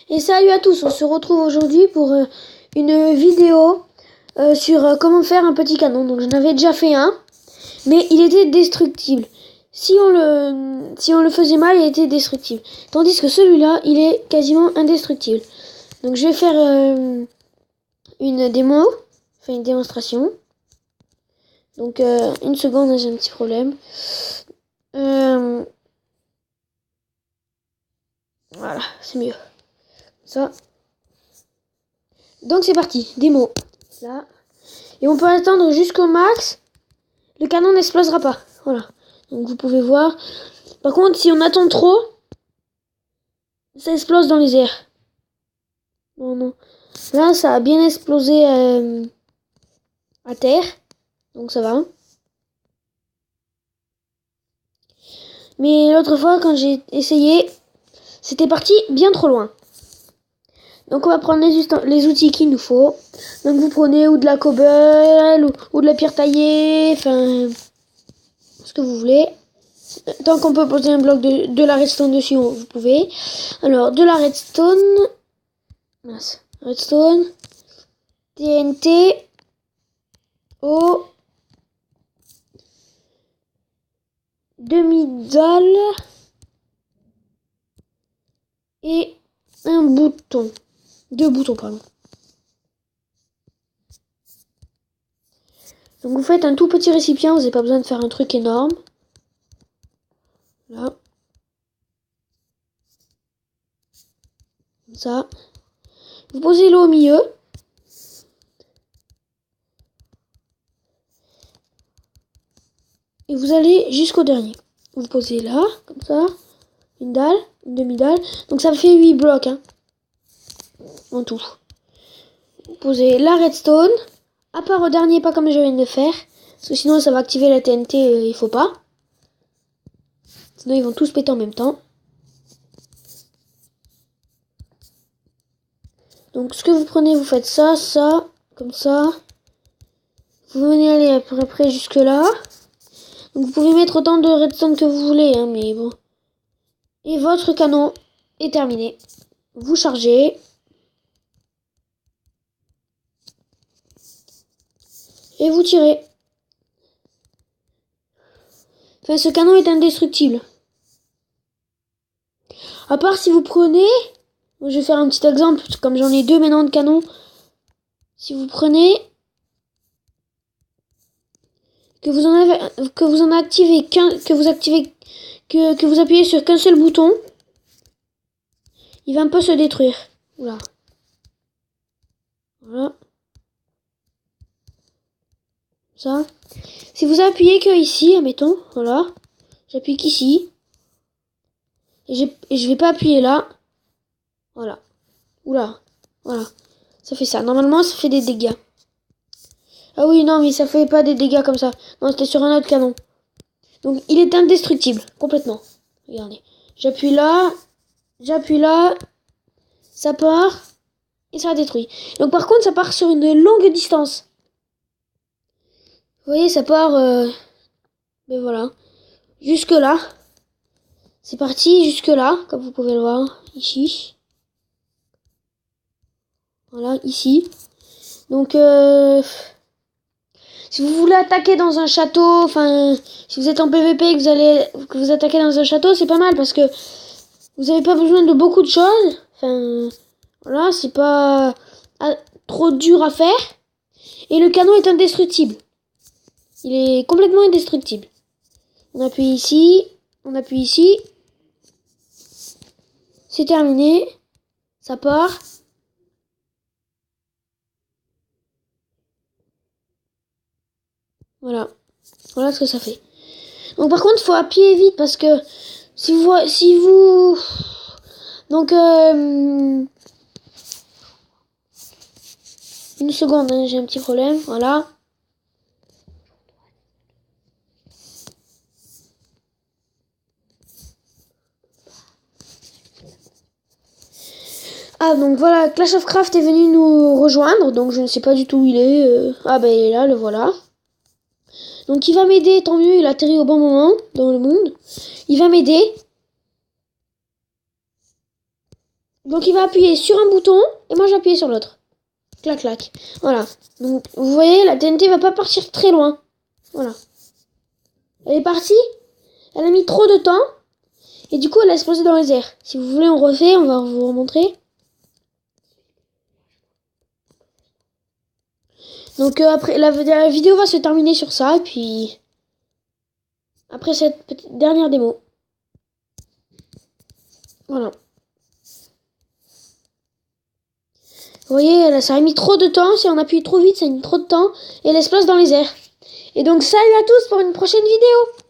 Et salut à tous, on se retrouve aujourd'hui pour une vidéo sur comment faire un petit canon. Donc j'en avais déjà fait un, mais il était destructible. Si on le faisait mal, il était destructible. Tandis que celui-là, il est quasiment indestructible. Donc je vais faire une démo, enfin une démonstration. Donc une seconde, j'ai un petit problème. Voilà, c'est mieux. Ça. Donc c'est parti, démo. Là. Et on peut attendre jusqu'au max. Le canon n'explosera pas. Voilà. Donc vous pouvez voir. Par contre, si on attend trop, ça explose dans les airs. Non, non. Là, ça a bien explosé à terre. Donc ça va. Mais l'autre fois, quand j'ai essayé, c'était parti bien trop loin. Donc on va prendre les outils qu'il nous faut. Donc vous prenez ou de la cobble, ou de la pierre taillée, enfin ce que vous voulez. Tant qu'on peut poser un bloc de la redstone dessus, vous pouvez. Alors de la redstone, redstone, TNT, eau, demi-dalle et un bouton. 2 boutons, pardon. Donc vous faites un tout petit récipient, vous n'avez pas besoin de faire un truc énorme. Là. Comme ça. Vous posez l'eau au milieu. Et vous allez jusqu'au dernier. Vous posez là, comme ça. Une dalle, une demi-dalle. Donc ça fait 8 blocs, hein, en tout. Vous posez la redstone. À part au dernier, pas comme je viens de faire. Parce que sinon ça va activer la TNT, il faut pas. Sinon ils vont tous péter en même temps. Donc ce que vous prenez, vous faites ça, ça, comme ça. Vous venez aller à peu près jusque là. Donc vous pouvez mettre autant de redstone que vous voulez, hein, mais bon. Et votre canon est terminé. Vous chargez. Et vous tirez. Enfin, ce canon est indestructible. À part si vous prenez... Je vais faire un petit exemple, comme j'en ai 2 maintenant de canon. Si vous prenez... Que vous appuyez sur qu'un seul bouton, il va un peu se détruire. Oula. Voilà. Ça. Si vous appuyez que ici, admettons, voilà. J'appuie qu'ici. Et je vais pas appuyer là. Voilà. Oula. Voilà. Ça fait ça. Normalement, ça fait des dégâts. Ah oui, non, mais ça fait pas des dégâts comme ça. Non, c'était sur un autre canon. Donc, il est indestructible. Complètement. Regardez. J'appuie là. Ça part. Et ça détruit. Donc, par contre, ça part sur une longue distance. Vous voyez, ça part... ben voilà. Jusque là. C'est parti jusque là, comme vous pouvez le voir. Ici. Voilà, ici. Donc, si vous voulez attaquer dans un château, enfin, si vous êtes en PVP et que vous attaquez dans un château, c'est pas mal parce que vous n'avez pas besoin de beaucoup de choses. Enfin, voilà, c'est pas trop dur à faire. Et le canon est indestructible. Il est complètement indestructible. On appuie ici, on appuie ici. C'est terminé. Ça part. Voilà. Voilà ce que ça fait. Donc par contre, il faut appuyer vite parce que si vous donc une seconde, hein, j'ai un petit problème. Voilà. Ah donc voilà, Clash of Craft est venu nous rejoindre, donc je ne sais pas du tout où il est. Ah bah il est là, le voilà. Donc il va m'aider, tant mieux, il atterrit au bon moment dans le monde. Il va m'aider. Donc il va appuyer sur un bouton et moi j'appuie sur l'autre. Clac clac. Voilà. Donc vous voyez, la TNT va pas partir très loin. Voilà. Elle est partie. Elle a mis trop de temps. Et du coup elle a explosé dans les airs. Si vous voulez on refait, on va vous remontrer. Donc après la vidéo va se terminer sur ça. Et puis après cette petite dernière démo. Voilà. Vous voyez, ça a mis trop de temps. Si on appuie trop vite, ça a mis trop de temps. Et elle explose dans les airs. Et donc salut à tous pour une prochaine vidéo.